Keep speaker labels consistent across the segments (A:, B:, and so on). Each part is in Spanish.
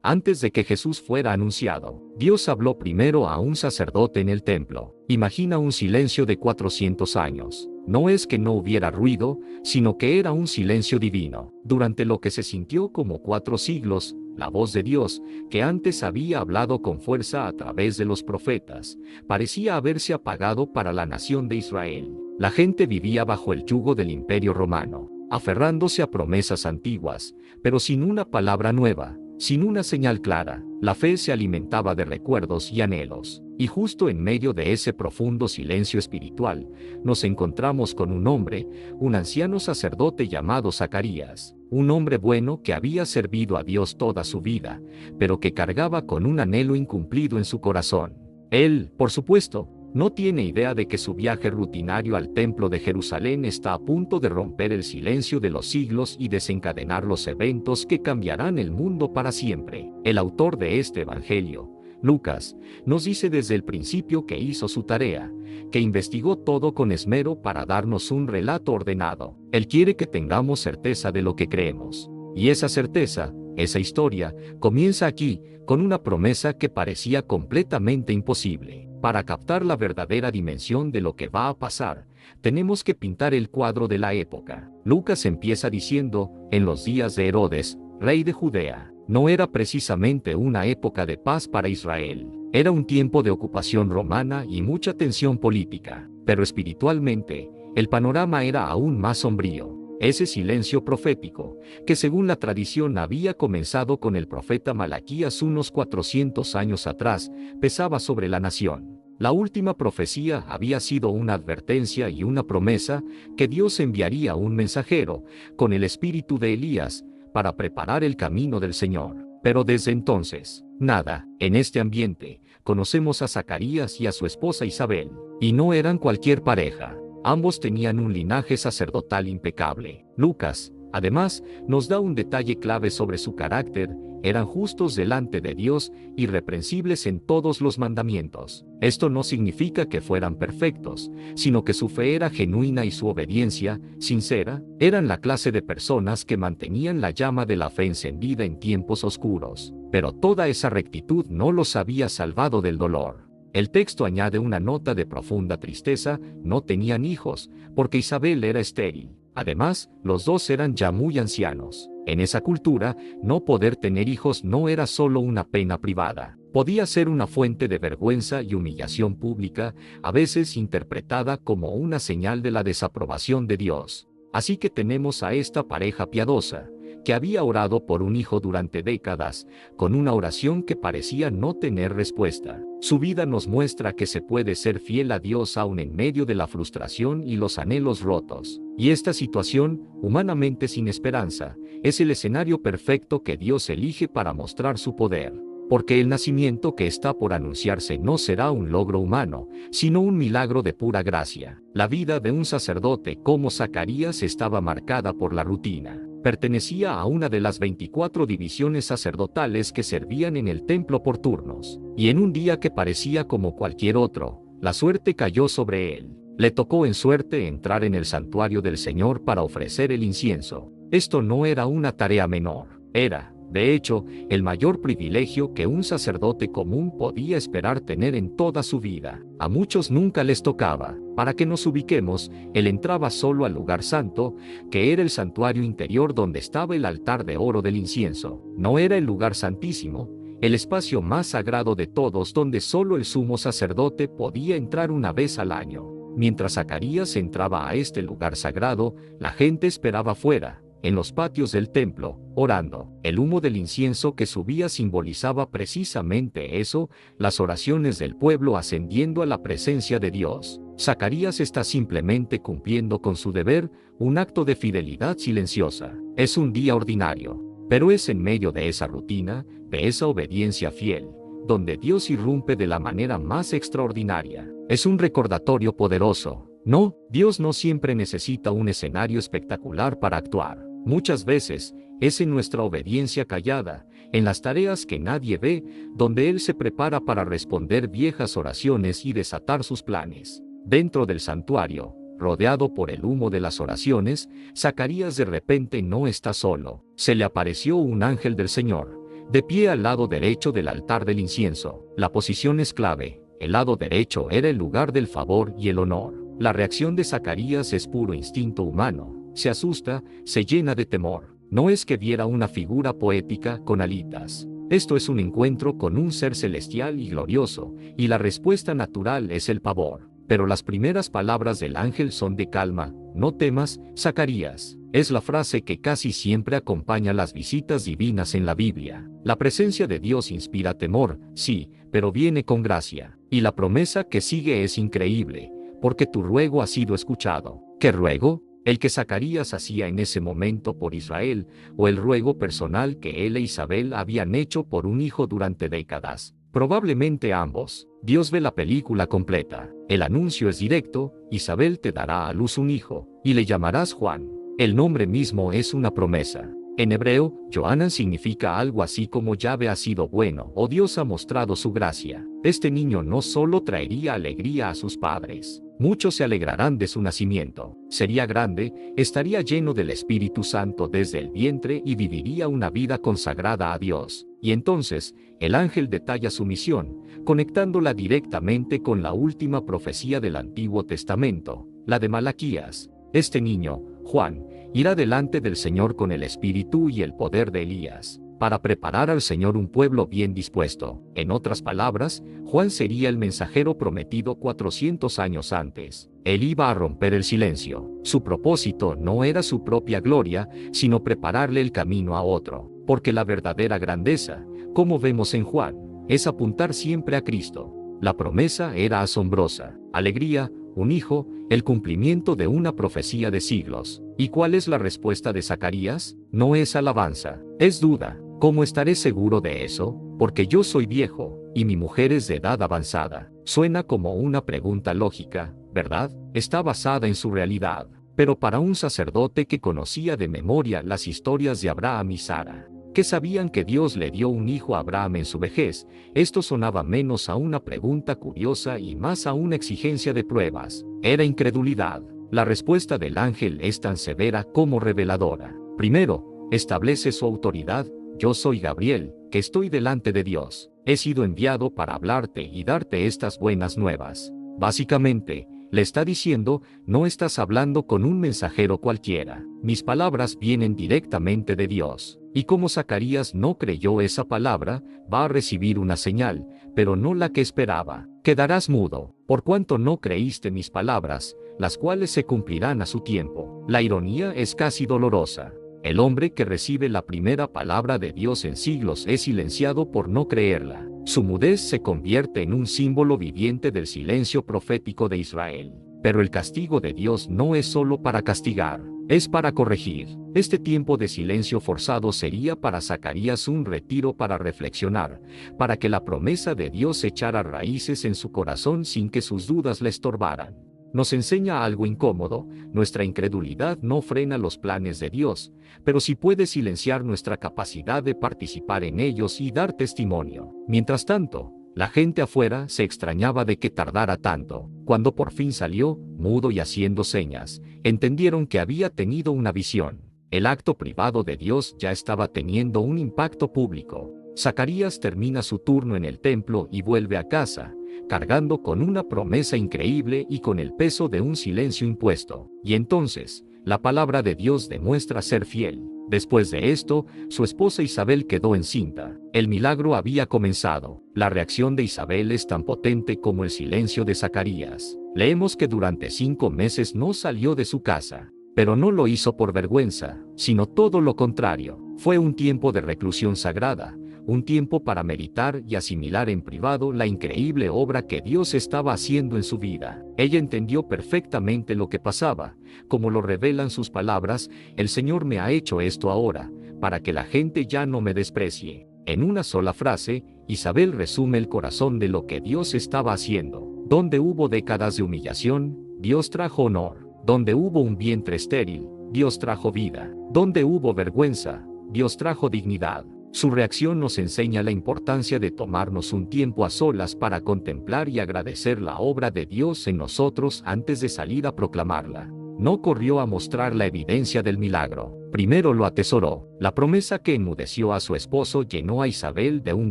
A: Antes de que Jesús fuera anunciado, Dios habló primero a un sacerdote en el templo. Imagina un silencio de 400 años. No es que no hubiera ruido, sino que era un silencio divino. Durante lo que se sintió como 4 siglos, la voz de Dios, que antes había hablado con fuerza a través de los profetas, parecía haberse apagado para la nación de Israel. La gente vivía bajo el yugo del Imperio Romano, aferrándose a promesas antiguas, pero sin una palabra nueva. Sin una señal clara, la fe se alimentaba de recuerdos y anhelos, y justo en medio de ese profundo silencio espiritual, nos encontramos con un hombre, un anciano sacerdote llamado Zacarías, un hombre bueno que había servido a Dios toda su vida, pero que cargaba con un anhelo incumplido en su corazón. Él, por supuesto, no tiene idea de que su viaje rutinario al templo de Jerusalén está a punto de romper el silencio de los siglos y desencadenar los eventos que cambiarán el mundo para siempre. El autor de este evangelio, Lucas, nos dice desde el principio que hizo su tarea, que investigó todo con esmero para darnos un relato ordenado. Él quiere que tengamos certeza de lo que creemos. Y esa certeza, esa historia, comienza aquí, con una promesa que parecía completamente imposible. Para captar la verdadera dimensión de lo que va a pasar, tenemos que pintar el cuadro de la época. Lucas empieza diciendo, en los días de Herodes, rey de Judea. No era precisamente una época de paz para Israel. Era un tiempo de ocupación romana y mucha tensión política. Pero espiritualmente, el panorama era aún más sombrío. Ese silencio profético, que según la tradición había comenzado con el profeta Malaquías unos 400 años atrás, pesaba sobre la nación. La última profecía había sido una advertencia y una promesa que Dios enviaría un mensajero, con el espíritu de Elías, para preparar el camino del Señor. Pero desde entonces, nada. En este ambiente, conocemos a Zacarías y a su esposa Isabel, y no eran cualquier pareja. Ambos tenían un linaje sacerdotal impecable. Lucas, además, nos da un detalle clave sobre su carácter: eran justos delante de Dios, irreprensibles en todos los mandamientos. Esto no significa que fueran perfectos, sino que su fe era genuina y su obediencia, sincera. Eran la clase de personas que mantenían la llama de la fe encendida en tiempos oscuros. Pero toda esa rectitud no los había salvado del dolor. El texto añade una nota de profunda tristeza: no tenían hijos, porque Isabel era estéril. Además, los dos eran ya muy ancianos. En esa cultura, no poder tener hijos no era solo una pena privada. Podía ser una fuente de vergüenza y humillación pública, a veces interpretada como una señal de la desaprobación de Dios. Así que tenemos a esta pareja piadosa, que había orado por un hijo durante décadas, con una oración que parecía no tener respuesta. Su vida nos muestra que se puede ser fiel a Dios aún en medio de la frustración y los anhelos rotos. Y esta situación, humanamente sin esperanza, es el escenario perfecto que Dios elige para mostrar su poder. Porque el nacimiento que está por anunciarse no será un logro humano, sino un milagro de pura gracia. La vida de un sacerdote como Zacarías estaba marcada por la rutina. Pertenecía a una de las 24 divisiones sacerdotales que servían en el templo por turnos. Y en un día que parecía como cualquier otro, la suerte cayó sobre él. Le tocó en suerte entrar en el santuario del Señor para ofrecer el incienso. Esto no era una tarea menor. Era, de hecho, el mayor privilegio que un sacerdote común podía esperar tener en toda su vida. A muchos nunca les tocaba. Para que nos ubiquemos, él entraba solo al lugar santo, que era el santuario interior donde estaba el altar de oro del incienso. No era el lugar santísimo, el espacio más sagrado de todos, donde solo el sumo sacerdote podía entrar una vez al año. Mientras Zacarías entraba a este lugar sagrado, la gente esperaba fuera, en los patios del templo, orando. El humo del incienso que subía simbolizaba precisamente eso, las oraciones del pueblo ascendiendo a la presencia de Dios. Zacarías está simplemente cumpliendo con su deber, un acto de fidelidad silenciosa. Es un día ordinario, pero es en medio de esa rutina, de esa obediencia fiel, donde Dios irrumpe de la manera más extraordinaria. Es un recordatorio poderoso. No, Dios no siempre necesita un escenario espectacular para actuar. Muchas veces, es en nuestra obediencia callada, en las tareas que nadie ve, donde Él se prepara para responder viejas oraciones y desatar sus planes. Dentro del santuario, rodeado por el humo de las oraciones, Zacarías de repente no está solo. Se le apareció un ángel del Señor, de pie al lado derecho del altar del incienso. La posición es clave. El lado derecho era el lugar del favor y el honor. La reacción de Zacarías es puro instinto humano. Se asusta, se llena de temor. No es que viera una figura poética con alitas. Esto es un encuentro con un ser celestial y glorioso, y la respuesta natural es el pavor. Pero las primeras palabras del ángel son de calma: no temas, Zacarías. Es la frase que casi siempre acompaña las visitas divinas en la Biblia. La presencia de Dios inspira temor, sí, pero viene con gracia. Y la promesa que sigue es increíble, porque tu ruego ha sido escuchado. ¿Qué ruego? El que Zacarías hacía en ese momento por Israel, o el ruego personal que él e Isabel habían hecho por un hijo durante décadas. Probablemente ambos. Dios ve la película completa. El anuncio es directo: Isabel te dará a luz un hijo, y le llamarás Juan. El nombre mismo es una promesa. En hebreo, Johanan significa algo así como Yahvé ha sido bueno o Dios ha mostrado su gracia. Este niño no solo traería alegría a sus padres, muchos se alegrarán de su nacimiento. Sería grande, estaría lleno del Espíritu Santo desde el vientre y viviría una vida consagrada a Dios. Y entonces, el ángel detalla su misión, conectándola directamente con la última profecía del Antiguo Testamento, la de Malaquías. Este niño, Juan, irá delante del Señor con el espíritu y el poder de Elías, para preparar al Señor un pueblo bien dispuesto. En otras palabras, Juan sería el mensajero prometido 400 años antes. Él iba a romper el silencio. Su propósito no era su propia gloria, sino prepararle el camino a otro. Porque la verdadera grandeza, como vemos en Juan, es apuntar siempre a Cristo. La promesa era asombrosa: alegría, un hijo, el cumplimiento de una profecía de siglos. ¿Y cuál es la respuesta de Zacarías? No es alabanza, es duda. ¿Cómo estaré seguro de eso? Porque yo soy viejo, y mi mujer es de edad avanzada. Suena como una pregunta lógica, ¿verdad? Está basada en su realidad. Pero para un sacerdote que conocía de memoria las historias de Abraham y Sara, que sabían que Dios le dio un hijo a Abraham en su vejez, esto sonaba menos a una pregunta curiosa y más a una exigencia de pruebas. Era incredulidad. La respuesta del ángel es tan severa como reveladora. Primero, establece su autoridad: yo soy Gabriel, que estoy delante de Dios. He sido enviado para hablarte y darte estas buenas nuevas. Básicamente, le está diciendo: no estás hablando con un mensajero cualquiera. Mis palabras vienen directamente de Dios. Y como Zacarías no creyó esa palabra, va a recibir una señal, pero no la que esperaba. Quedarás mudo, por cuanto no creíste mis palabras, las cuales se cumplirán a su tiempo. La ironía es casi dolorosa. El hombre que recibe la primera palabra de Dios en siglos es silenciado por no creerla. Su mudez se convierte en un símbolo viviente del silencio profético de Israel. Pero el castigo de Dios no es solo para castigar, es para corregir. Este tiempo de silencio forzado sería para Zacarías un retiro para reflexionar, para que la promesa de Dios echara raíces en su corazón sin que sus dudas le estorbaran. Nos enseña algo incómodo: nuestra incredulidad no frena los planes de Dios, pero sí puede silenciar nuestra capacidad de participar en ellos y dar testimonio. Mientras tanto, la gente afuera se extrañaba de que tardara tanto. Cuando por fin salió, mudo y haciendo señas, entendieron que había tenido una visión. El acto privado de Dios ya estaba teniendo un impacto público. Zacarías termina su turno en el templo y vuelve a casa, cargando con una promesa increíble y con el peso de un silencio impuesto. Y entonces, la palabra de Dios demuestra ser fiel. Después de esto, su esposa Isabel quedó encinta. El milagro había comenzado. La reacción de Isabel es tan potente como el silencio de Zacarías. Leemos que durante 5 meses no salió de su casa. Pero no lo hizo por vergüenza, sino todo lo contrario. Fue un tiempo de reclusión sagrada, un tiempo para meditar y asimilar en privado la increíble obra que Dios estaba haciendo en su vida. Ella entendió perfectamente lo que pasaba, como lo revelan sus palabras: el Señor me ha hecho esto ahora, para que la gente ya no me desprecie. En una sola frase, Isabel resume el corazón de lo que Dios estaba haciendo. Donde hubo décadas de humillación, Dios trajo honor. Donde hubo un vientre estéril, Dios trajo vida. Donde hubo vergüenza, Dios trajo dignidad. Su reacción nos enseña la importancia de tomarnos un tiempo a solas para contemplar y agradecer la obra de Dios en nosotros antes de salir a proclamarla. no corrió a mostrar la evidencia del milagro. Primero lo atesoró. La promesa que enmudeció a su esposo llenó a Isabel de un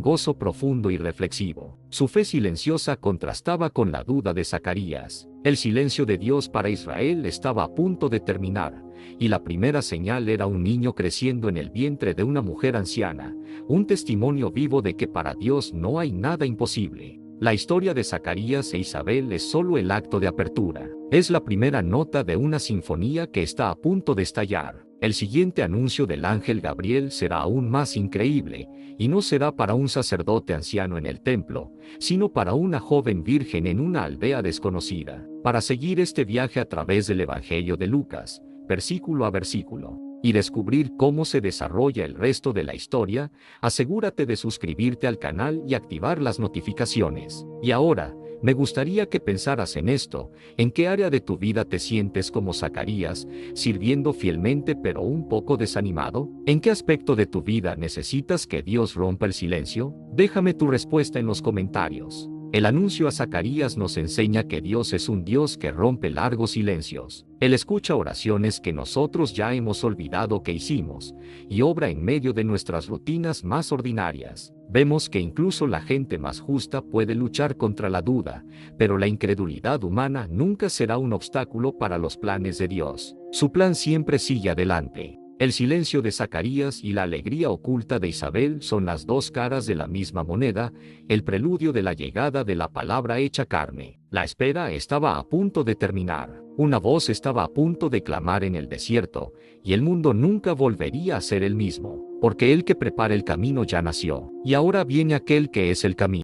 A: gozo profundo y reflexivo. Su fe silenciosa contrastaba con la duda de Zacarías. El silencio de Dios para Israel estaba a punto de terminar, y la primera señal era un niño creciendo en el vientre de una mujer anciana, un testimonio vivo de que para Dios no hay nada imposible. La historia de Zacarías e Isabel es solo el acto de apertura. Es la primera nota de una sinfonía que está a punto de estallar. El siguiente anuncio del ángel Gabriel será aún más increíble, y no será para un sacerdote anciano en el templo, sino para una joven virgen en una aldea desconocida. Para seguir este viaje a través del Evangelio de Lucas, versículo a versículo, y descubrir cómo se desarrolla el resto de la historia, asegúrate de suscribirte al canal y activar las notificaciones. Y ahora, me gustaría que pensaras en esto: ¿en qué área de tu vida te sientes como Zacarías, sirviendo fielmente pero un poco desanimado? ¿En qué aspecto de tu vida necesitas que Dios rompa el silencio? Déjame tu respuesta en los comentarios. El anuncio a Zacarías nos enseña que Dios es un Dios que rompe largos silencios. Él escucha oraciones que nosotros ya hemos olvidado que hicimos, y obra en medio de nuestras rutinas más ordinarias. Vemos que incluso la gente más justa puede luchar contra la duda, pero la incredulidad humana nunca será un obstáculo para los planes de Dios. Su plan siempre sigue adelante. El silencio de Zacarías y la alegría oculta de Isabel son las dos caras de la misma moneda, el preludio de la llegada de la palabra hecha carne. La espera estaba a punto de terminar. Una voz estaba a punto de clamar en el desierto, y el mundo nunca volvería a ser el mismo, porque el que prepara el camino ya nació, y ahora viene aquel que es el camino.